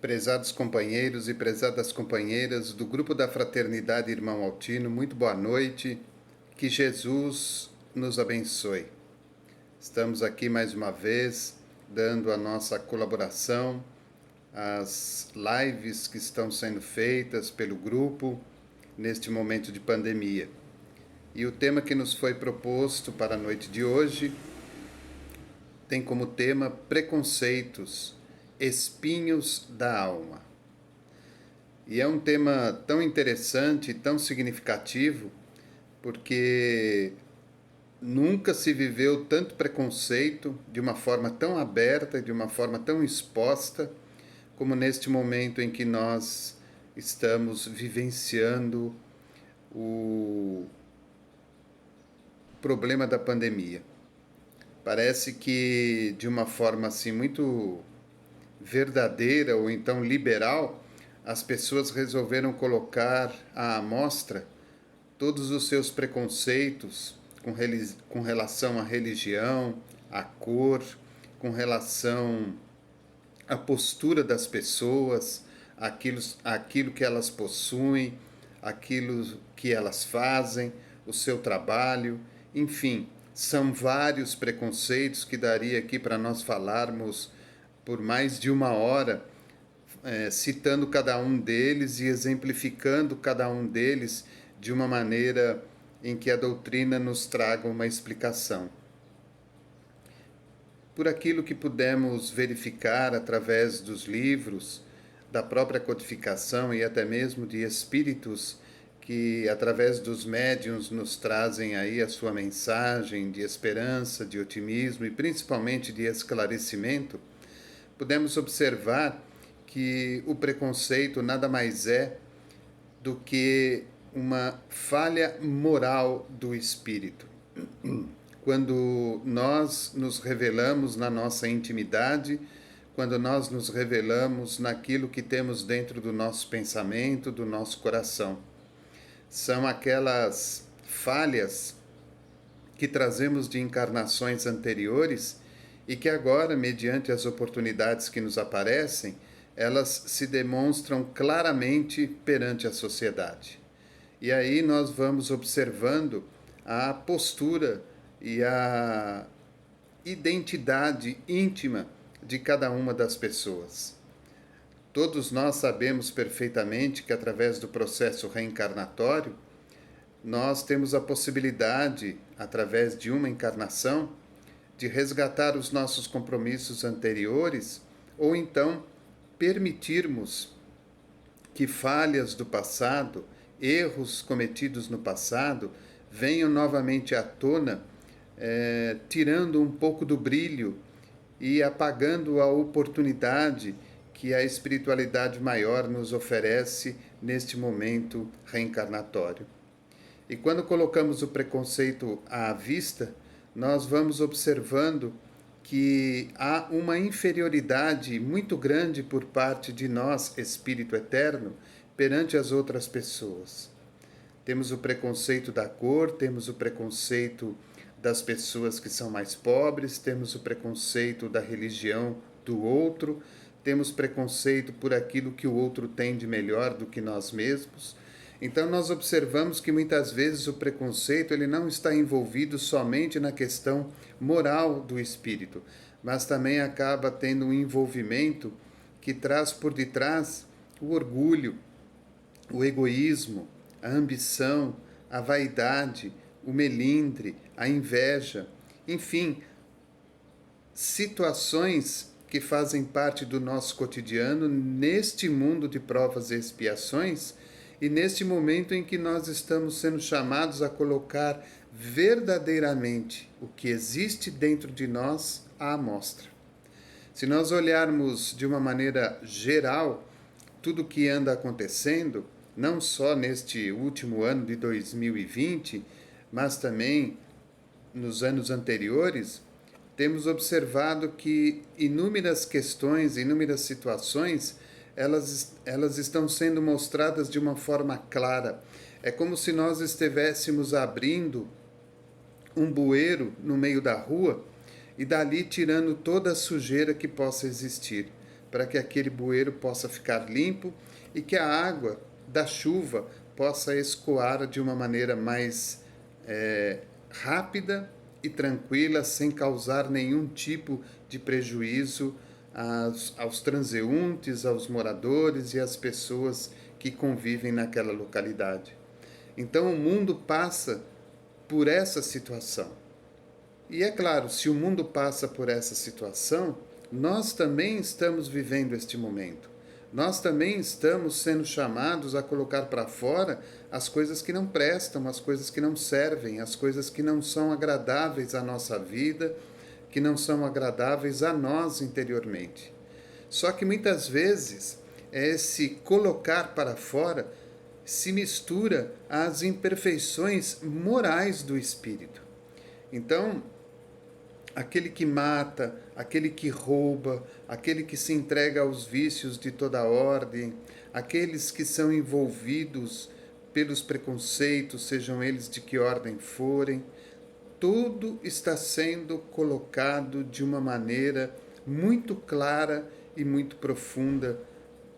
Prezados companheiros e prezadas companheiras do grupo da Fraternidade Irmão Altino, muito boa noite, que Jesus nos abençoe. Estamos aqui mais uma vez, dando a nossa colaboração às lives que estão sendo feitas pelo grupo neste momento de pandemia. E o tema que nos foi proposto para a noite de hoje tem como tema preconceitos, espinhos da alma. E é um tema tão interessante, tão significativo, porque nunca se viveu tanto preconceito de uma forma tão aberta, de uma forma tão exposta, como neste momento em que nós estamos vivenciando o problema da pandemia. Parece que de uma forma assim muito verdadeira ou então liberal, as pessoas resolveram colocar à amostra todos os seus preconceitos com relação à religião, à cor, com relação à postura das pessoas, aquilo que elas possuem, aquilo que elas fazem, o seu trabalho, enfim, são vários preconceitos que daria aqui para nós falarmos por mais de uma hora, citando cada um deles e exemplificando cada um deles de uma maneira em que a doutrina nos traga uma explicação. Por aquilo que pudemos verificar através dos livros, da própria codificação e até mesmo de espíritos que, através dos médiuns, nos trazem aí a sua mensagem de esperança, de otimismo e principalmente de esclarecimento, podemos observar que o preconceito nada mais é do que uma falha moral do espírito. Quando nós nos revelamos na nossa intimidade, quando nós nos revelamos naquilo que temos dentro do nosso pensamento, do nosso coração. São aquelas falhas que trazemos de encarnações anteriores e que agora, mediante as oportunidades que nos aparecem, elas se demonstram claramente perante a sociedade. E aí nós vamos observando a postura e a identidade íntima de cada uma das pessoas. Todos nós sabemos perfeitamente que através do processo reencarnatório, nós temos a possibilidade, através de uma encarnação, de resgatar os nossos compromissos anteriores ou então permitirmos que falhas do passado, erros cometidos no passado, venham novamente à tona, tirando um pouco do brilho e apagando a oportunidade que a espiritualidade maior nos oferece neste momento reencarnatório. E quando colocamos o preconceito à vista, nós vamos observando que há uma inferioridade muito grande por parte de nós, Espírito Eterno, perante as outras pessoas. Temos o preconceito da cor, temos o preconceito das pessoas que são mais pobres, temos o preconceito da religião do outro, temos preconceito por aquilo que o outro tem de melhor do que nós mesmos. Então nós observamos que muitas vezes o preconceito ele não está envolvido somente na questão moral do espírito, mas também acaba tendo um envolvimento que traz por detrás o orgulho, o egoísmo, a ambição, a vaidade, o melindre, a inveja, enfim, situações que fazem parte do nosso cotidiano neste mundo de provas e expiações e neste momento em que nós estamos sendo chamados a colocar verdadeiramente o que existe dentro de nós à amostra. Se nós olharmos de uma maneira geral tudo o que anda acontecendo, não só neste último ano de 2020, mas também nos anos anteriores, temos observado que inúmeras questões, inúmeras situações, elas estão sendo mostradas de uma forma clara. É como se nós estivéssemos abrindo um bueiro no meio da rua e dali tirando toda a sujeira que possa existir, para que aquele bueiro possa ficar limpo e que a água da chuva possa escoar de uma maneira mais rápida e tranquila, sem causar nenhum tipo de prejuízo aos transeuntes, aos moradores e às pessoas que convivem naquela localidade. Então o mundo passa por essa situação. E é claro, se o mundo passa por essa situação, nós também estamos vivendo este momento. Nós também estamos sendo chamados a colocar para fora as coisas que não prestam, as coisas que não servem, as coisas que não são agradáveis à nossa vida, que não são agradáveis a nós interiormente. Só que muitas vezes esse colocar para fora se mistura às imperfeições morais do espírito. Então, aquele que mata, aquele que rouba, aquele que se entrega aos vícios de toda ordem, aqueles que são envolvidos pelos preconceitos, sejam eles de que ordem forem, tudo está sendo colocado de uma maneira muito clara e muito profunda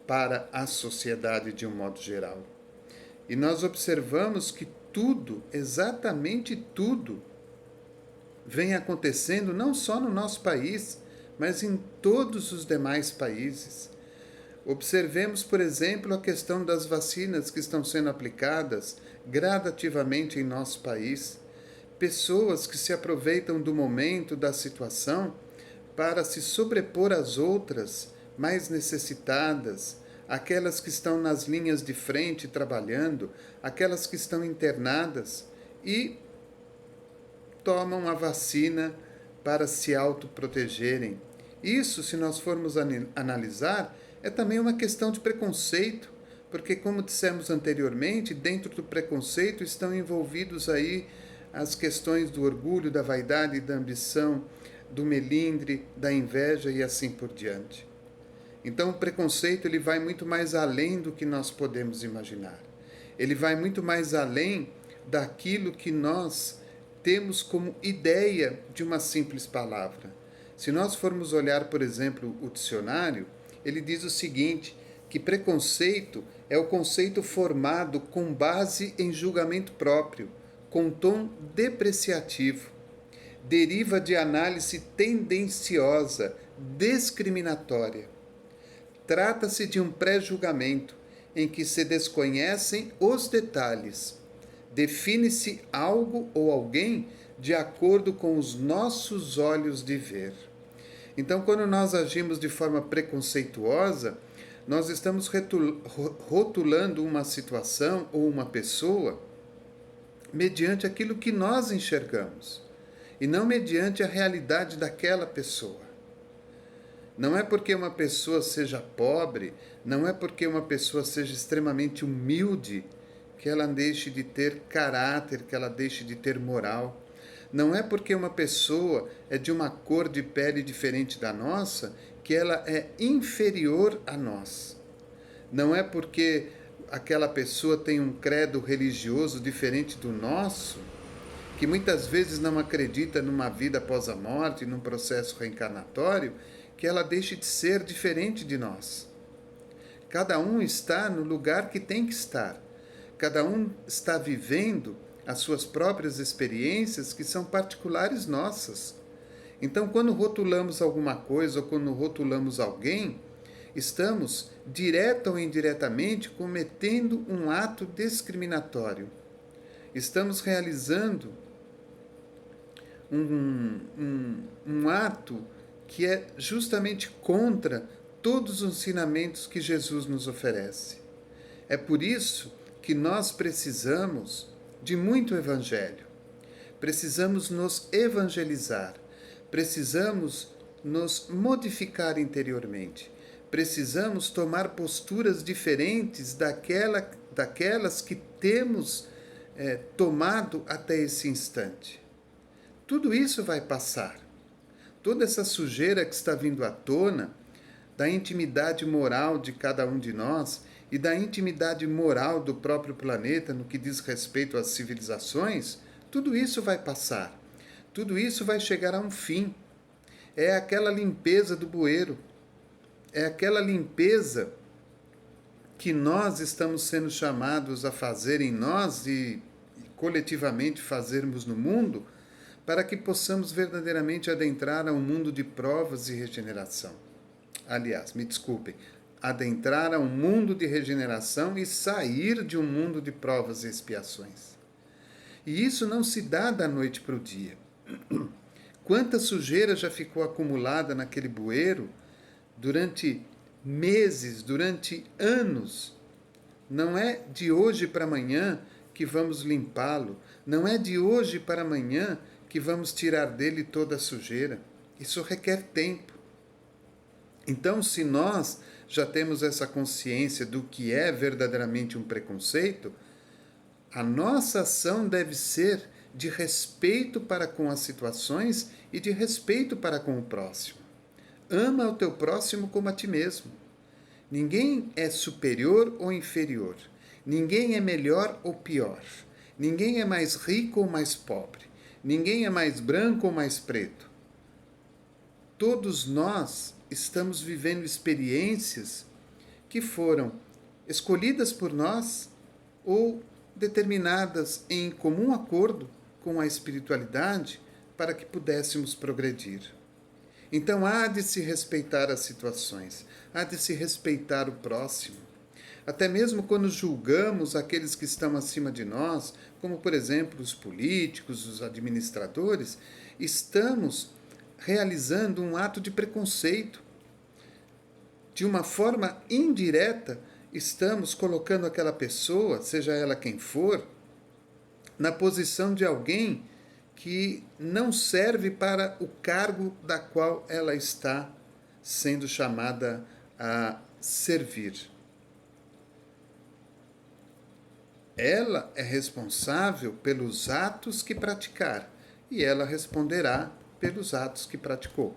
para a sociedade de um modo geral. E nós observamos que tudo, exatamente tudo, vem acontecendo não só no nosso país, mas em todos os demais países. Observemos, por exemplo, a questão das vacinas que estão sendo aplicadas gradativamente em nosso país. Pessoas que se aproveitam do momento, da situação, para se sobrepor às outras mais necessitadas, aquelas que estão nas linhas de frente trabalhando, aquelas que estão internadas e tomam a vacina para se autoprotegerem. Isso, se nós formos analisar, é também uma questão de preconceito, porque, como dissemos anteriormente, dentro do preconceito estão envolvidos aí as questões do orgulho, da vaidade, da ambição, do melindre, da inveja e assim por diante. Então, o preconceito ele vai muito mais além do que nós podemos imaginar. Ele vai muito mais além daquilo que nós temos como ideia de uma simples palavra. Se nós formos olhar, por exemplo, o dicionário, ele diz o seguinte, que preconceito é o conceito formado com base em julgamento próprio, com tom depreciativo. Deriva de análise tendenciosa, discriminatória. Trata-se de um pré-julgamento em que se desconhecem os detalhes. Define-se algo ou alguém de acordo com os nossos olhos de ver. Então, quando nós agimos de forma preconceituosa, nós estamos rotulando uma situação ou uma pessoa mediante aquilo que nós enxergamos e não mediante a realidade daquela pessoa. Não é porque uma pessoa seja pobre, não é porque uma pessoa seja extremamente humilde que ela deixe de ter caráter, que ela deixe de ter moral. Não é porque uma pessoa é de uma cor de pele diferente da nossa que ela é inferior a nós. Não é porque aquela pessoa tem um credo religioso diferente do nosso, que muitas vezes não acredita numa vida após a morte, num processo reencarnatório, que ela deixe de ser diferente de nós. Cada um está no lugar que tem que estar. Cada um está vivendo as suas próprias experiências que são particulares nossas. Então, quando rotulamos alguma coisa ou quando rotulamos alguém, estamos, direta ou indiretamente, cometendo um ato discriminatório. Estamos realizando um ato que é justamente contra todos os ensinamentos que Jesus nos oferece. É por isso que nós precisamos de muito evangelho. Precisamos nos evangelizar. Precisamos nos modificar interiormente. Precisamos tomar posturas diferentes daquelas que temos tomado até esse instante. Tudo isso vai passar. Toda essa sujeira que está vindo à tona, da intimidade moral de cada um de nós e da intimidade moral do próprio planeta no que diz respeito às civilizações, tudo isso vai passar. Tudo isso vai chegar a um fim. É aquela limpeza do bueiro. é aquela limpeza que nós estamos sendo chamados a fazer em nós e coletivamente fazermos no mundo, para que possamos verdadeiramente adentrar a um mundo de provas e regeneração. Aliás, me desculpem, adentrar a um mundo de regeneração e sair de um mundo de provas e expiações. E isso não se dá da noite para o dia. Quanta sujeira já ficou acumulada naquele bueiro durante meses, durante anos. Não é de hoje para amanhã que vamos limpá-lo. Não é de hoje para amanhã que vamos tirar dele toda a sujeira. Isso requer tempo. Então, se nós já temos essa consciência do que é verdadeiramente um preconceito, a nossa ação deve ser de respeito para com as situações e de respeito para com o próximo. Ama o teu próximo como a ti mesmo. Ninguém é superior ou inferior. Ninguém é melhor ou pior. Ninguém é mais rico ou mais pobre. Ninguém é mais branco ou mais preto. Todos nós estamos vivendo experiências que foram escolhidas por nós ou determinadas em comum acordo com a espiritualidade para que pudéssemos progredir. Então há de se respeitar as situações, há de se respeitar o próximo. Até mesmo quando julgamos aqueles que estão acima de nós, como por exemplo os políticos, os administradores, estamos realizando um ato de preconceito. De uma forma indireta, estamos colocando aquela pessoa, seja ela quem for, na posição de alguém que não serve para o cargo da qual ela está sendo chamada a servir. Ela é responsável pelos atos que praticar e ela responderá pelos atos que praticou.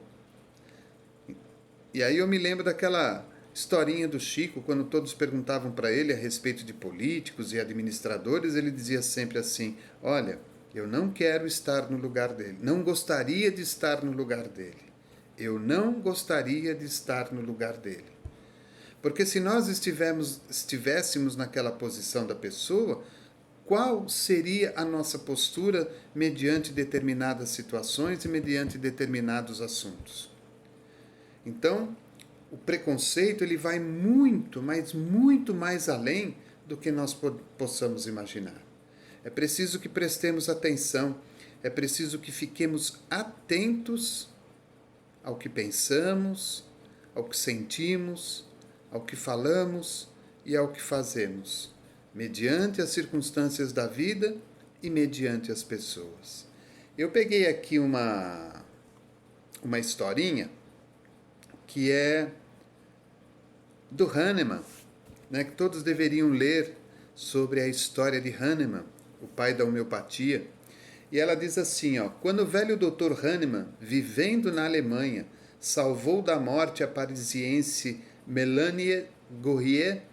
E aí eu me lembro daquela historinha do Chico, quando todos perguntavam para ele a respeito de políticos e administradores, ele dizia sempre assim: olha, eu não quero estar no lugar dele, não gostaria de estar no lugar dele. Eu não gostaria de estar no lugar dele. Porque se nós estivéssemos naquela posição da pessoa, qual seria a nossa postura mediante determinadas situações e mediante determinados assuntos? Então, o preconceito ele vai muito, mas muito mais além do que nós possamos imaginar. É preciso que prestemos atenção, é preciso que fiquemos atentos ao que pensamos, ao que sentimos, ao que falamos e ao que fazemos, mediante as circunstâncias da vida e mediante as pessoas. Eu peguei aqui uma historinha que é do Hahnemann, né, que todos deveriam ler sobre a história de Hahnemann, o pai da homeopatia. E ela diz assim, quando o velho Dr. Hahnemann, vivendo na Alemanha, salvou da morte a parisiense Melanie Gourier,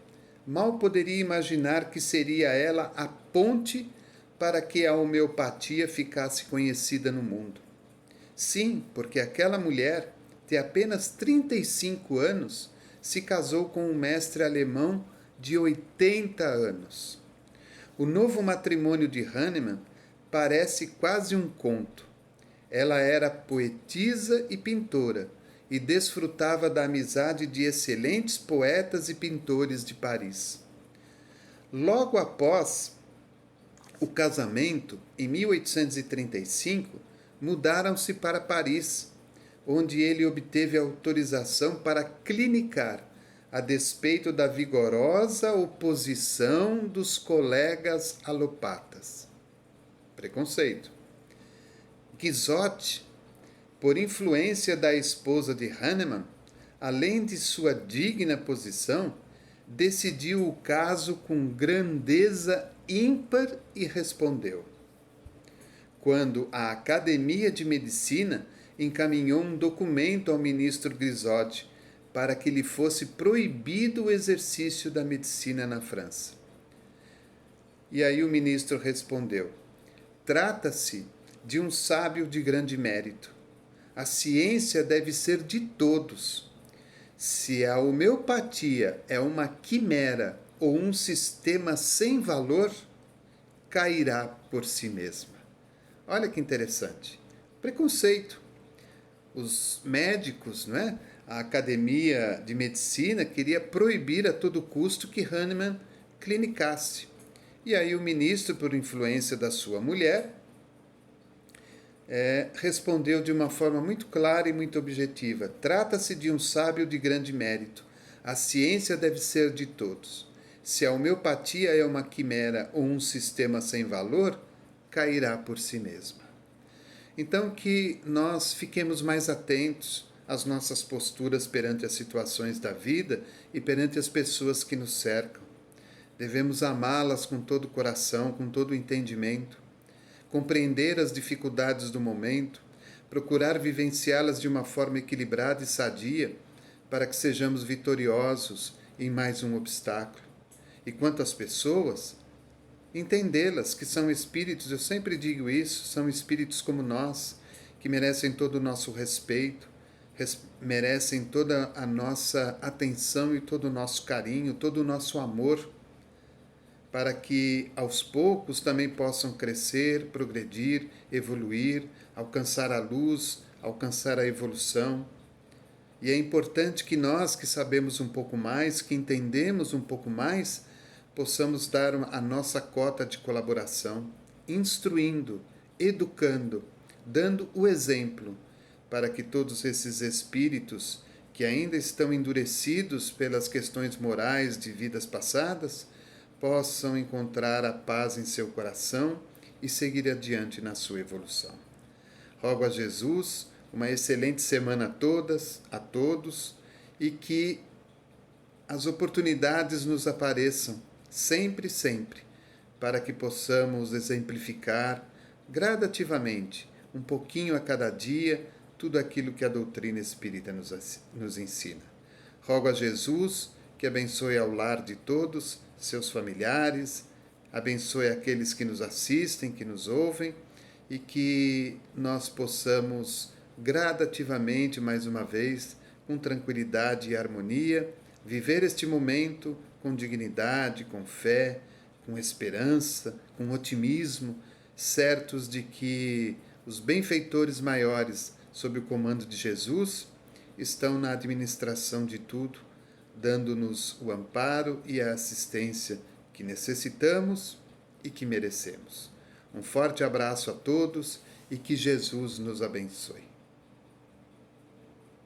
mal poderia imaginar que seria ela a ponte para que a homeopatia ficasse conhecida no mundo. Sim, porque aquela mulher, de apenas 35 anos, se casou com um mestre alemão de 80 anos. O novo matrimônio de Hahnemann parece quase um conto. Ela era poetisa e pintora e desfrutava da amizade de excelentes poetas e pintores de Paris. Logo após o casamento, em 1835, mudaram-se para Paris, onde ele obteve autorização para clinicar, a despeito da vigorosa oposição dos colegas alopatas. Preconceito. Guizot, por influência da esposa de Hahnemann, além de sua digna posição, decidiu o caso com grandeza ímpar e respondeu. Quando a Academia de Medicina encaminhou um documento ao ministro Guizot para que lhe fosse proibido o exercício da medicina na França. E aí o ministro respondeu: trata-se de um sábio de grande mérito. A ciência deve ser de todos. Se a homeopatia é uma quimera ou um sistema sem valor, cairá por si mesma. Olha que interessante. Preconceito. Os médicos, não é? A Academia de Medicina queria proibir a todo custo que Hahnemann clinicasse. E aí o ministro, por influência da sua mulher, respondeu de uma forma muito clara e muito objetiva. Trata-se de um sábio de grande mérito. A ciência deve ser de todos. Se a homeopatia é uma quimera ou um sistema sem valor, cairá por si mesma. Então, que nós fiquemos mais atentos às nossas posturas perante as situações da vida e perante as pessoas que nos cercam. Devemos amá-las com todo o coração, com todo o entendimento, compreender as dificuldades do momento, procurar vivenciá-las de uma forma equilibrada e sadia, para que sejamos vitoriosos em mais um obstáculo. E quanto às pessoas, entendê-las que são espíritos, eu sempre digo isso, são espíritos como nós, que merecem todo o nosso respeito, merecem toda a nossa atenção e todo o nosso carinho, todo o nosso amor, para que aos poucos também possam crescer, progredir, evoluir, alcançar a luz, alcançar a evolução. E é importante que nós que sabemos um pouco mais, que entendemos um pouco mais, possamos dar a nossa cota de colaboração, instruindo, educando, dando o exemplo, para que todos esses espíritos que ainda estão endurecidos pelas questões morais de vidas passadas, possam encontrar a paz em seu coração e seguir adiante na sua evolução. Rogo a Jesus uma excelente semana a todos, e que as oportunidades nos apareçam sempre, sempre, para que possamos exemplificar gradativamente, um pouquinho a cada dia, tudo aquilo que a doutrina espírita nos ensina. Rogo a Jesus que abençoe ao lar de todos, seus familiares, abençoe aqueles que nos assistem, que nos ouvem, e que nós possamos gradativamente, mais uma vez, com tranquilidade e harmonia, viver este momento com dignidade, com fé, com esperança, com otimismo, certos de que os benfeitores maiores, sob o comando de Jesus, estão na administração de tudo, dando-nos o amparo e a assistência que necessitamos e que merecemos. Um forte abraço a todos e que Jesus nos abençoe.